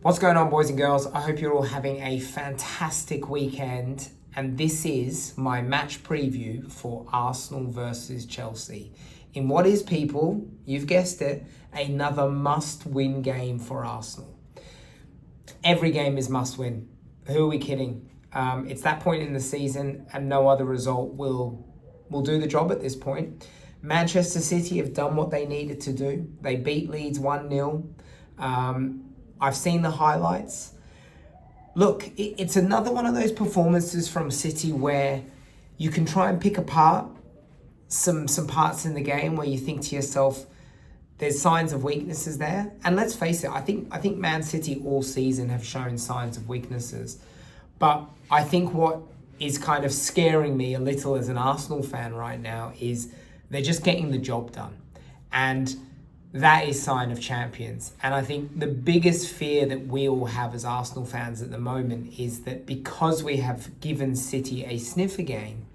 What's going on, boys and girls? I hope you're all having a fantastic weekend. And this is my match preview for Arsenal versus Chelsea. In what is, people, you've guessed it, another must-win game for Arsenal. Every game is must-win. Who are we kidding? It's that point in the season and no other result will do the job at this point. Manchester City have done what they needed to do. They beat Leeds 1-0. I've seen the highlights. Look, it's another one of those performances from City where you can try and pick apart some parts in the game where you think to yourself, there's signs of weaknesses there. And let's face it, I think Man City all season have shown signs of weaknesses. But I think what is kind of scaring me a little as an Arsenal fan right now is they're just getting the job done. And that is sign of champions. And I think the biggest fear that we all have as Arsenal fans at the moment is that because we have given City a sniffer game,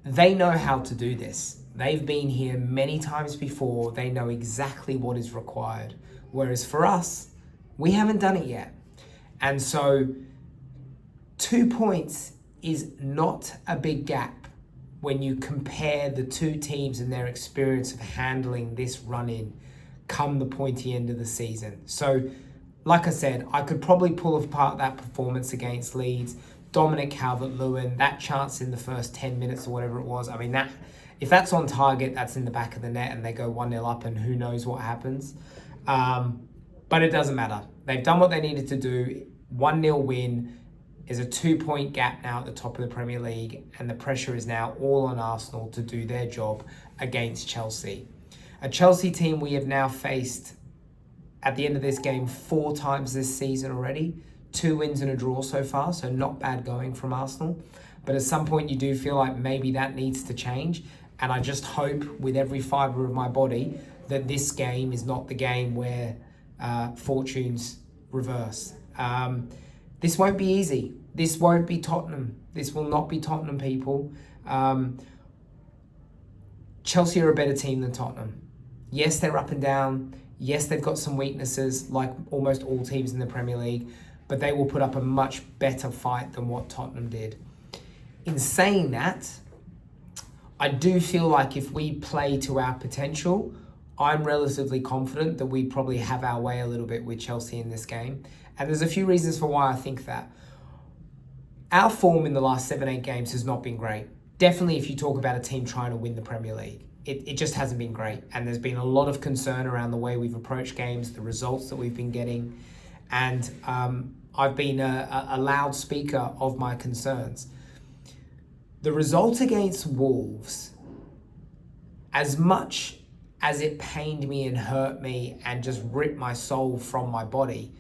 they know how to do this. They've been here many times before. They know exactly what is required. Whereas for us, we haven't done it yet. And so 2 points is not a big gap when you compare the two teams and their experience of handling this run-in come the pointy end of the season. So, like I said, I could probably pull apart that performance against Leeds, Dominic Calvert-Lewin, that chance in the first 10 minutes or whatever it was. I mean, if that's on target, that's in the back of the net and they go 1-0 up and who knows what happens. But it doesn't matter. They've done what they needed to do. 1-0 win. There's a 2-point gap now at the top of the Premier League, and the pressure is now all on Arsenal to do their job against Chelsea. A Chelsea team we have now faced at the end of this game 4 times this season already. 2 wins and a draw so far, so not bad going from Arsenal. But at some point you do feel like maybe that needs to change, and I just hope with every fibre of my body that this game is not the game where fortunes reverse. This won't be easy. This won't be Tottenham. This will not be Tottenham, people. Chelsea are a better team than Tottenham. Yes, they're up and down. Yes, they've got some weaknesses, like almost all teams in the Premier League, but they will put up a much better fight than what Tottenham did. In saying that, I do feel like if we play to our potential, I'm relatively confident that we probably have our way a little bit with Chelsea in this game. And there's a few reasons for why I think that. Our form in the last 7-8 games has not been great. Definitely if you talk about a team trying to win the Premier League. It just hasn't been great. And there's been a lot of concern around the way we've approached games, the results that we've been getting. And I've been a loud speaker of my concerns. The result against Wolves, as much as it pained me and hurt me and just ripped my soul from my body,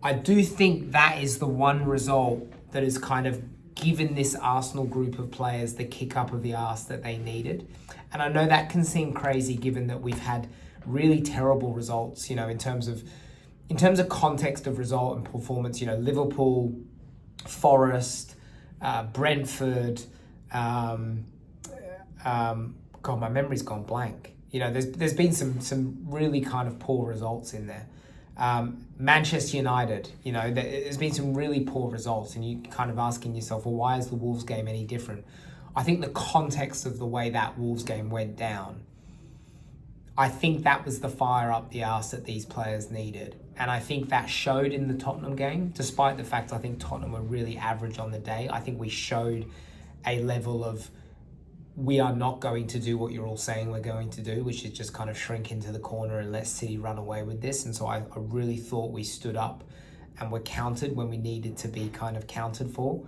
I do think that is the one result that has kind of given this Arsenal group of players the kick up of the arse that they needed. And I know that can seem crazy given that we've had really terrible results, in terms of context of result and performance, Liverpool, Forest, Brentford, God, my memory's gone blank. There's been some really kind of poor results in there. Manchester United, there's been some really poor results, and you kind of asking yourself, well, why is the Wolves game any different? I think the context of the way that Wolves game went down, I think that was the fire up the arse that these players needed. And I think that showed in the Tottenham game, despite the fact I think Tottenham were really average on the day. I think we showed a level of, we are not going to do what you're all saying we're going to do, which is just kind of shrink into the corner and let City run away with this. And so I really thought we stood up and were countered when we needed to be kind of counted for.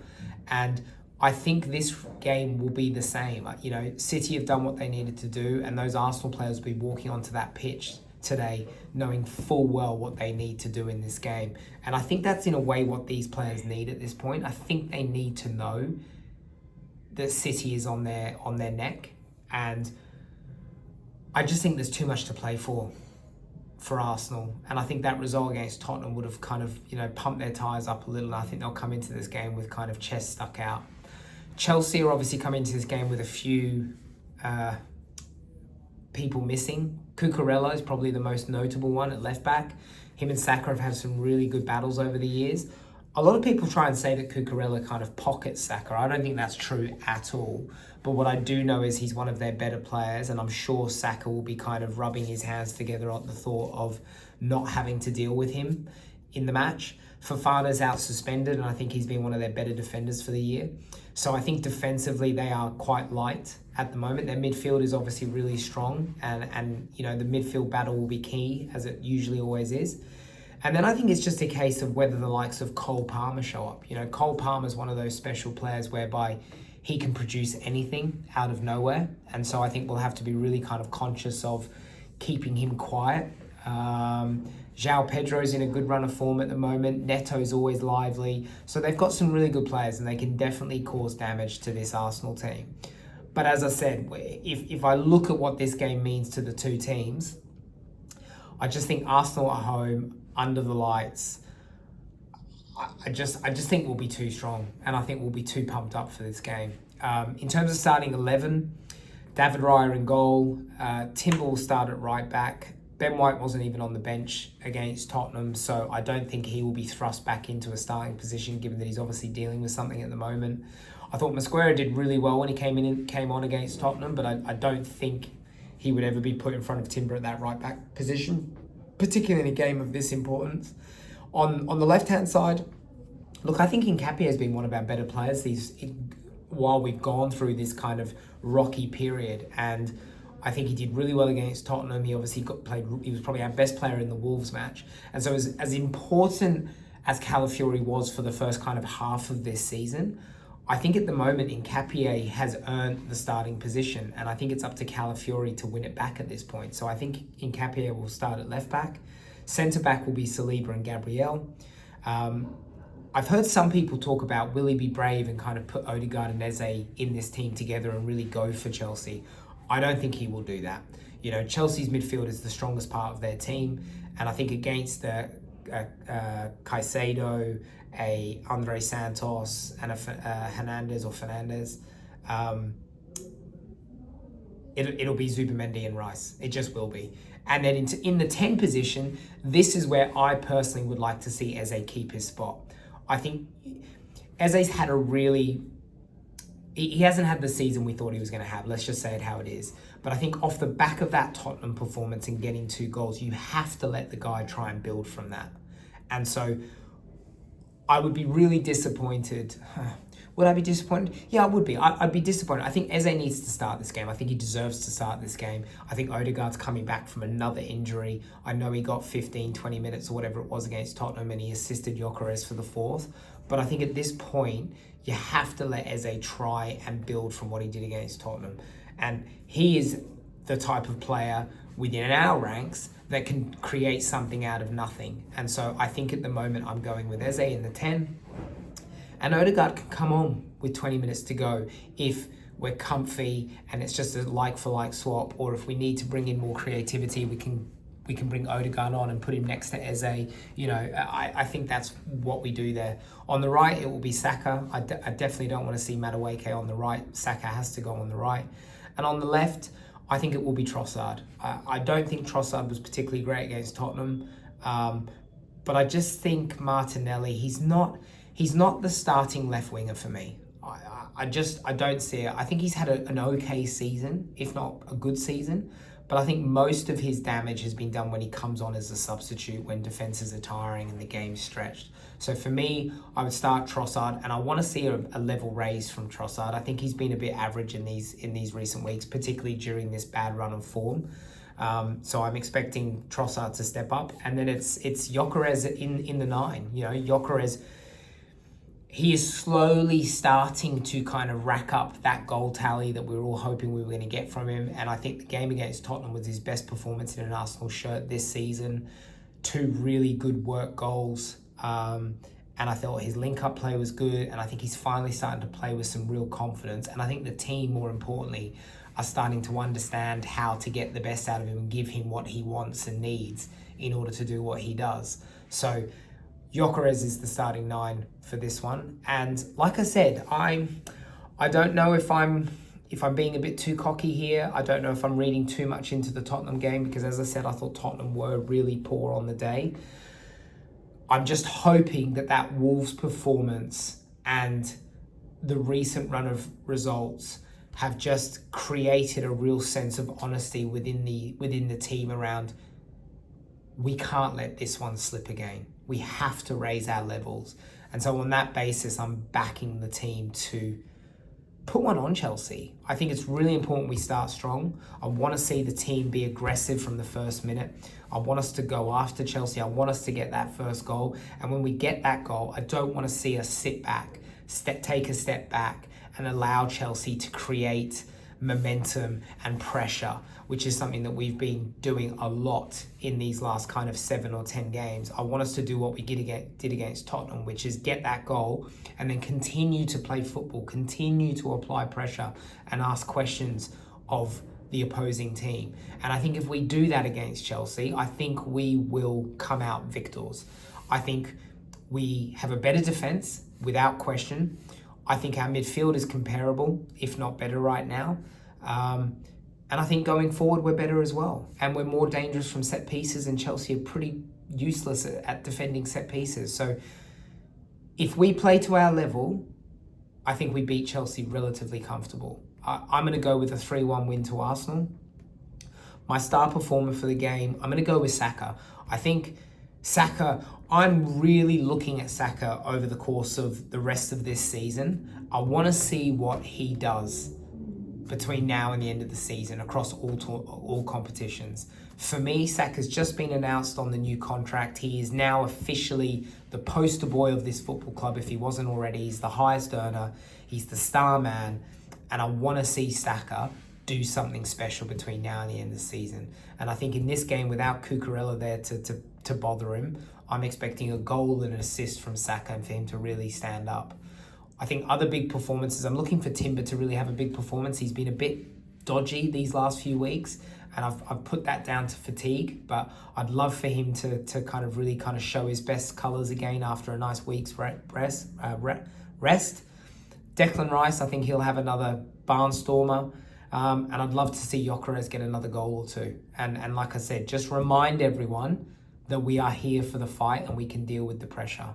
And I think this game will be the same. City have done what they needed to do, and those Arsenal players will be walking onto that pitch today knowing full well what they need to do in this game. And I think that's in a way what these players need at this point. I think they need to know that City is on their neck, and I just think there's too much to play for Arsenal. And I think that result against Tottenham would have kind of pumped their tyres up a little. And I think they'll come into this game with kind of chest stuck out. Chelsea are obviously coming into this game with a few people missing. Cucurella is probably the most notable one at left back. Him and Saka have had some really good battles over the years. A lot of people try and say that Cucurella kind of pockets Saka. I don't think that's true at all. But what I do know is he's one of their better players, and I'm sure Saka will be kind of rubbing his hands together at the thought of not having to deal with him in the match. Fofana's out suspended, and I think he's been one of their better defenders for the year. So I think defensively they are quite light at the moment. Their midfield is obviously really strong, and you know, the midfield battle will be key, as it usually always is. And then I think it's just a case of whether the likes of Cole Palmer show up. You know, Cole Palmer is one of those special players whereby he can produce anything out of nowhere. And so I think we'll have to be really kind of conscious of keeping him quiet. João Pedro's in a good run of form at the moment. Neto's always lively. So they've got some really good players, and they can definitely cause damage to this Arsenal team. But as I said, if I look at what this game means to the two teams, I just think Arsenal at home, under the lights, I just think we'll be too strong, and I think we'll be too pumped up for this game. In terms of starting 11, David Raya in goal, Timber will start at right back. Ben White wasn't even on the bench against Tottenham, so I don't think he will be thrust back into a starting position, given that he's obviously dealing with something at the moment. I thought Mosquera did really well when he came on against Tottenham, but I don't think he would ever be put in front of Timber at that right back position, particularly in a game of this importance. On the left-hand side, look, I think Nketiah has been one of our better players while we've gone through this kind of rocky period, and I think he did really well against Tottenham. He obviously he was probably our best player in the Wolves match. And so as important as Calafiori was for the first kind of half of this season, I think at the moment Nketiah has earned the starting position, and I think it's up to Calafiori to win it back at this point. So I think Nketiah will start at left back. Centre back will be Saliba and Gabriel. I've heard some people talk about, will he be brave and kind of put Odegaard and Eze in this team together and really go for Chelsea? I don't think he will do that. You know, Chelsea's midfield is the strongest part of their team, and I think against the Caicedo, a Andre Santos, and a Fernandez, it'll be Zubimendi and Rice. It just will be. And then in the 10 position, this is where I personally would like to see Eze keep his spot. I think Eze's had he hasn't had the season we thought he was going to have. Let's just say it how it is. But I think off the back of that Tottenham performance and getting 2 goals, you have to let the guy try and build from that. And so I would be really disappointed. Would I be disappointed? Yeah, I would be. I'd be disappointed. I think Eze needs to start this game. I think he deserves to start this game. I think Odegaard's coming back from another injury. I know he got 15, 20 minutes or whatever it was against Tottenham, and he assisted Gyökeres for the 4th. But I think at this point, you have to let Eze try and build from what he did against Tottenham. And he is the type of player within our ranks that can create something out of nothing. And so I think at the moment I'm going with Eze in the 10. And Odegaard can come on with 20 minutes to go if we're comfy and it's just a like-for-like swap, or if we need to bring in more creativity, we can bring Odegaard on and put him next to Eze. You know, I think that's what we do there. On the right, it will be Saka. I definitely don't want to see Madueke on the right. Saka has to go on the right. And on the left, I think it will be Trossard. I don't think Trossard was particularly great against Tottenham, but I just think Martinelli, he's not the starting left winger for me. I don't see it. I think he's had an okay season, if not a good season, but I think most of his damage has been done when he comes on as a substitute, when defenses are tiring and the game's stretched. So for me, I would start Trossard, and I want to see a level raise from Trossard. I think he's been a bit average in these recent weeks, particularly during this bad run of form. So I'm expecting Trossard to step up, and then it's Gyökeres in the 9. You know, Gyökeres, he is slowly starting to kind of rack up that goal tally that we were all hoping we were going to get from him. And I think the game against Tottenham was his best performance in an Arsenal shirt this season. 2 really good work goals. And I thought his link-up play was good. And I think he's finally starting to play with some real confidence. And I think the team, more importantly, are starting to understand how to get the best out of him and give him what he wants and needs in order to do what he does. So Gyökeres is the starting 9 for this one. And like I said, I don't know if if I'm being a bit too cocky here, I don't know if I'm reading too much into the Tottenham game, because as I said, I thought Tottenham were really poor on the day. I'm just hoping that Wolves performance and the recent run of results have just created a real sense of honesty within the team around, we can't let this one slip again. We have to raise our levels. And so on that basis, I'm backing the team to put one on Chelsea. I think it's really important we start strong. I want to see the team be aggressive from the first minute. I want us to go after Chelsea. I want us to get that first goal. And when we get that goal, I don't want to see us sit back, take a step back and allow Chelsea to create momentum and pressure, which is something that we've been doing a lot in these last kind of 7 or 10 games. I want us to do what we did against Tottenham, which is get that goal and then continue to play football, continue to apply pressure and ask questions of the opposing team. And I think if we do that against Chelsea, I think we will come out victors. I think we have a better defence, without question. I think our midfield is comparable, if not better right now. And I think going forward, we're better as well. And we're more dangerous from set pieces, and Chelsea are pretty useless at defending set pieces. So if we play to our level, I think we beat Chelsea relatively comfortable. I'm going to go with a 3-1 win to Arsenal. My star performer for the game, I'm going to go with Saka. I think Saka, I'm really looking at Saka over the course of the rest of this season. I want to see what he does between now and the end of the season across all competitions. For me, Saka's just been announced on the new contract. He is now officially the poster boy of this football club, if he wasn't already. He's the highest earner. He's the star man. And I want to see Saka do something special between now and the end of the season. And I think in this game, without Cucurella there to bother him, I'm expecting a goal and an assist from Saka and for him to really stand up. I think other big performances, I'm looking for Timber to really have a big performance. He's been a bit dodgy these last few weeks, and I've put that down to fatigue, but I'd love for him to kind of really kind of show his best colours again after a nice week's rest. Declan Rice, I think he'll have another barnstormer. And I'd love to see Gyökeres get another goal or two. And like I said, just remind everyone that we are here for the fight and we can deal with the pressure.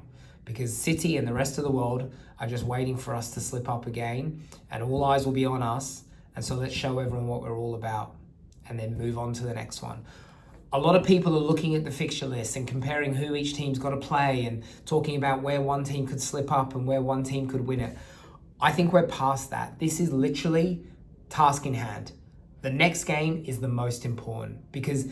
Because City and the rest of the world are just waiting for us to slip up again, and all eyes will be on us. And so let's show everyone what we're all about and then move on to the next one. A lot of people are looking at the fixture list and comparing who each team's got to play and talking about where one team could slip up and where one team could win it. I think we're past that. This is literally task in hand. The next game is the most important, because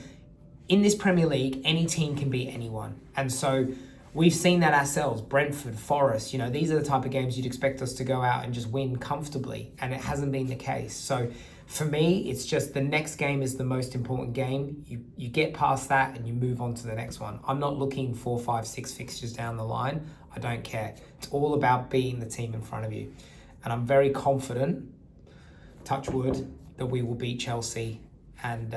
in this Premier League, any team can beat anyone. And so we've seen that ourselves. Brentford, Forest, these are the type of games you'd expect us to go out and just win comfortably. And it hasn't been the case. So for me, it's just the next game is the most important game. You get past that and you move on to the next one. I'm not looking 4, 5, 6 fixtures down the line. I don't care. It's all about beating the team in front of you. And I'm very confident, touch wood, that we will beat Chelsea and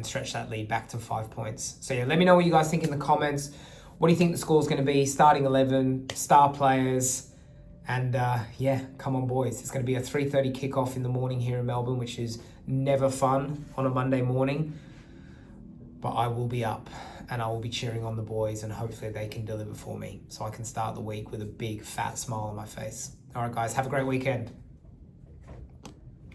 stretch that lead back to 5 points. So yeah, let me know what you guys think in the comments. What do you think the score's going to be? Starting 11, star players, and yeah, come on boys. It's going to be a 3:30 kickoff in the morning here in Melbourne, which is never fun on a Monday morning. But I will be up and I will be cheering on the boys, and hopefully they can deliver for me so I can start the week with a big fat smile on my face. All right, guys, have a great weekend.